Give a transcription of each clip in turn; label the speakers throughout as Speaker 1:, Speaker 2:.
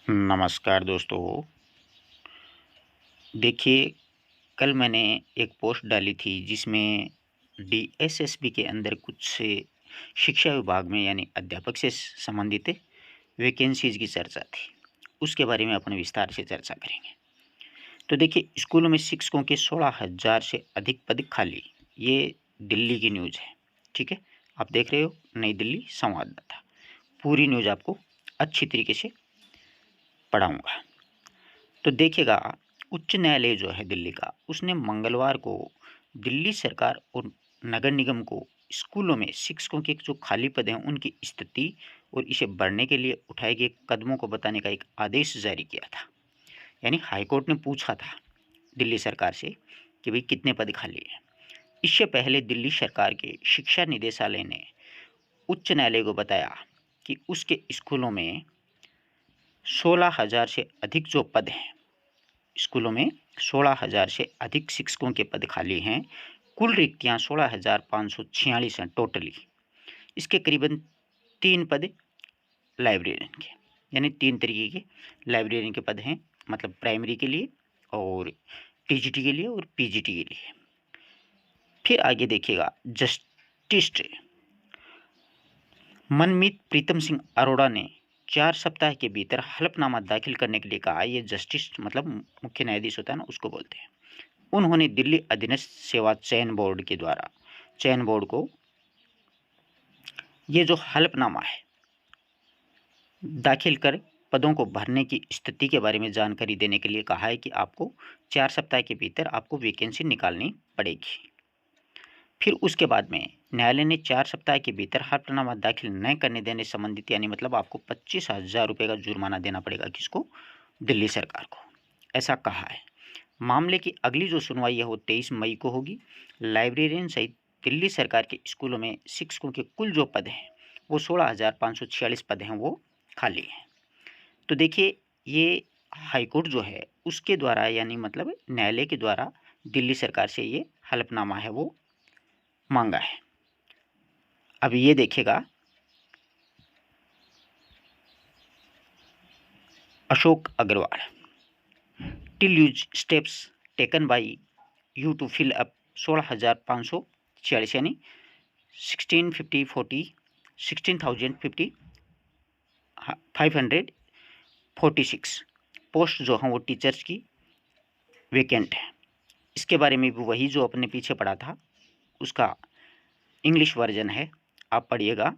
Speaker 1: नमस्कार दोस्तों। देखिए, कल मैंने एक पोस्ट डाली थी जिसमें डीएसएसबी के अंदर कुछ से शिक्षा विभाग में यानी अध्यापक से संबंधित वैकेंसीज़ की चर्चा थी। उसके बारे में अपन विस्तार से चर्चा करेंगे। तो देखिए, स्कूलों में शिक्षकों के 16,000 से अधिक पद खाली। ये दिल्ली की न्यूज़ है, ठीक है? आप देख रहे हो नई दिल्ली संवाददाता। पूरी न्यूज़ आपको अच्छी तरीके से पढ़ाऊँगा। तो देखिएगा, उच्च न्यायालय जो है दिल्ली का, उसने मंगलवार को दिल्ली सरकार और नगर निगम को स्कूलों में शिक्षकों के जो खाली पद हैं उनकी स्थिति और इसे भरने के लिए उठाए गए कदमों को बताने का एक आदेश जारी किया था। यानी हाईकोर्ट ने पूछा था दिल्ली सरकार से कि भाई कितने पद खाली हैं। इससे पहले दिल्ली सरकार के शिक्षा निदेशालय ने उच्च न्यायालय को बताया कि उसके स्कूलों में 16,000 से अधिक जो पद हैं, स्कूलों में 16,000 से अधिक शिक्षकों के पद खाली हैं। कुल रिक्तियां 16,546 हैं टोटली। इसके करीबन 3 पद लाइब्रेरियन के, यानी 3 तरीके के लाइब्रेरियन के पद हैं, मतलब प्राइमरी के लिए और टीजीटी के लिए और पीजीटी के लिए। फिर आगे देखिएगा, जस्टिस मनमीत प्रीतम सिंह अरोड़ा ने 4 सप्ताह के भीतर हलफनामा दाखिल करने के लिए कहा। ये जस्टिस मतलब मुख्य न्यायाधीश होता है ना, उसको बोलते हैं। उन्होंने दिल्ली अधीनस्थ सेवा चयन बोर्ड को ये जो हलफनामा है दाखिल कर पदों को भरने की स्थिति के बारे में जानकारी देने के लिए कहा है कि आपको 4 सप्ताह के भीतर आपको वैकेंसी निकालनी पड़ेगी। फिर उसके बाद में न्यायालय ने 4 सप्ताह के भीतर हलफनामा दाखिल न करने देने संबंधित, यानी मतलब आपको 25,000 रुपये का जुर्माना देना पड़ेगा। किसको? दिल्ली सरकार को, ऐसा कहा है। मामले की अगली जो सुनवाई है वो 23 मई को होगी। लाइब्रेरियन सहित दिल्ली सरकार के स्कूलों में शिक्षकों के कुल जो पद हैं वो 16,546 पद हैं, वो खाली हैं। तो देखिए, ये हाईकोर्ट जो है उसके द्वारा, यानी मतलब न्यायालय के द्वारा दिल्ली सरकार से ये हलफनामा है वो मांगा है। अब ये देखिएगा, Ashok Agarwal, tell us steps taken by you to fill up 16,546 यानी 16,546 पोस्ट जो हैं वो टीचर्स की वैकेंट है। इसके बारे में भी वही जो अपने पीछे पढ़ा था उसका इंग्लिश वर्जन है, आप पढ़िएगा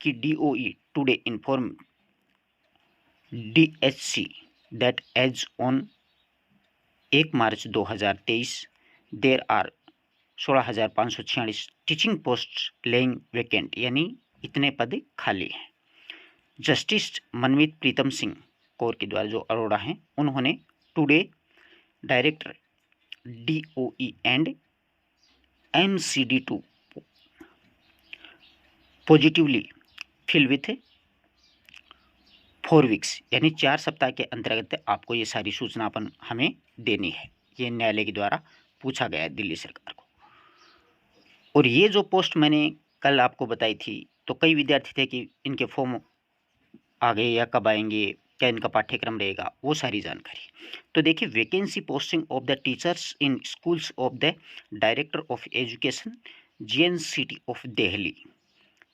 Speaker 1: कि DOE today inform DHC that as on 1 March 2023 there are 16,546 teaching post lying vacant, यानी इतने पद खाली हैं। जस्टिस मनमीत प्रीतम सिंह कौर के द्वारा जो अरोड़ा हैं, उन्होंने today director DOE and MCD2 positively fill with 4 weeks, यानी 4 सप्ताह के अंतर्गत आपको ये सारी सूचना हमें देनी है। ये न्यायालय के द्वारा पूछा गया है दिल्ली सरकार को। और ये जो पोस्ट मैंने कल आपको बताई थी, तो कई विद्यार्थी थे कि इनके फॉर्म आ गए या कब आएंगे, क्या इनका पाठ्यक्रम रहेगा, वो सारी जानकारी। तो देखिए, vacancy posting of the teachers in schools of the director of education JNCT of Delhi.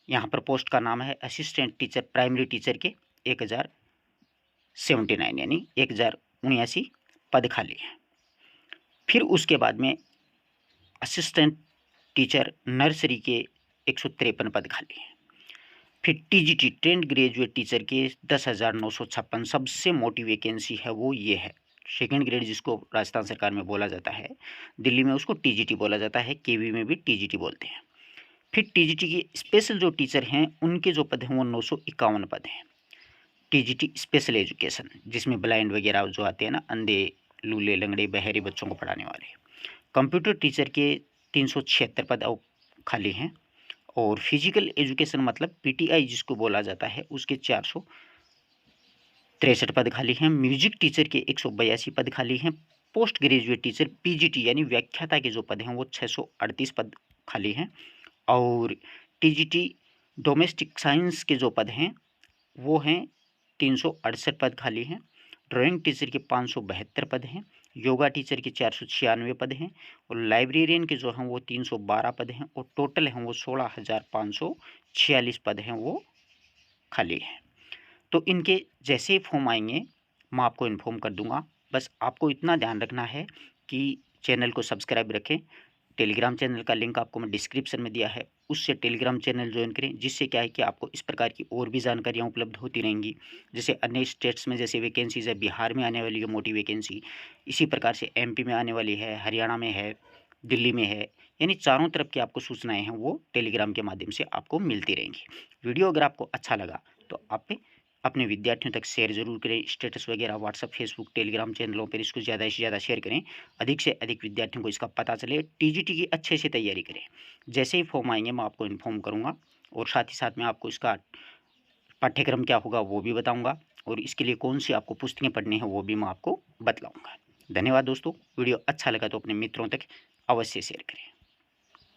Speaker 1: यहाँ पर पोस्ट का नाम है असिस्टेंट टीचर प्राइमरी टीचर के 1079 यानी 1079 पद खाली है। फिर उसके बाद में असिस्टेंट टीचर नर्सरी के 153 पद खाली हैं। फिर TGT ट्रेंड ग्रेजुएट टीचर के 10,956, सबसे मोटी वैकेंसी है वो ये है। सेकेंड ग्रेड जिसको राजस्थान सरकार में बोला जाता है, दिल्ली में उसको TGT बोला जाता है, KV में भी TGT बोलते हैं। फिर TGT के स्पेशल जो टीचर हैं उनके जो पद हैं वो 951 पद हैं। TGT स्पेशल एजुकेशन जिसमें ब्लाइंड वगैरह जो आते हैं ना, अंधे लूले लंगड़े बहरे बच्चों को पढ़ाने वाले। कंप्यूटर टीचर के 376 पद खाली हैं। और फिजिकल एजुकेशन मतलब PTI जिसको बोला जाता है, उसके 463 पद खाली हैं। म्यूजिक टीचर के 182 पद खाली हैं। पोस्ट ग्रेजुएट टीचर PGT यानी व्याख्याता के जो पद हैं वो 638 पद खाली हैं। और TGT डोमेस्टिक साइंस के जो पद हैं वो हैं 368 पद खाली हैं। ड्राइंग टीचर के 572 पद हैं। योगा टीचर के 496 पद हैं और लाइब्रेरियन के जो हैं वो 312 पद हैं और टोटल हैं वो 16,546 पद हैं वो खाली हैं। तो इनके जैसे ही फॉर्म आएंगे मैं आपको इन्फॉर्म कर दूंगा। बस आपको इतना ध्यान रखना है कि चैनल को सब्सक्राइब रखें। टेलीग्राम चैनल का लिंक आपको मैं डिस्क्रिप्शन में दिया है, उससे टेलीग्राम चैनल ज्वाइन करें, जिससे क्या है कि आपको इस प्रकार की और भी जानकारियाँ उपलब्ध होती रहेंगी। जैसे अन्य स्टेट्स में जैसे वैकेंसीज है, बिहार में आने वाली है मोटी वैकेंसी, इसी प्रकार से एमपी में आने वाली है, हरियाणा में है, दिल्ली में है, यानी चारों तरफ की आपको सूचनाएँ हैं वो टेलीग्राम के माध्यम से आपको मिलती रहेंगी। वीडियो अगर आपको अच्छा लगा तो आप अपने विद्यार्थियों तक शेयर जरूर करें। स्टेटस वगैरह व्हाट्सअप, फेसबुक, टेलीग्राम चैनलों पर इसको ज़्यादा से ज़्यादा शेयर करें। अधिक से अधिक विद्यार्थियों को इसका पता चले। टीजीटी की अच्छे से तैयारी करें। जैसे ही फॉर्म आएंगे मैं आपको इन्फॉर्म करूंगा और साथ ही साथ मैं आपको इसका पाठ्यक्रम क्या होगा वो भी बताऊंगा और इसके लिए कौन सी आपको पुस्तकें पढ़नी है वो भी मैं आपको बतलाऊंगा। धन्यवाद दोस्तों। वीडियो अच्छा लगा तो अपने मित्रों तक अवश्य शेयर करें।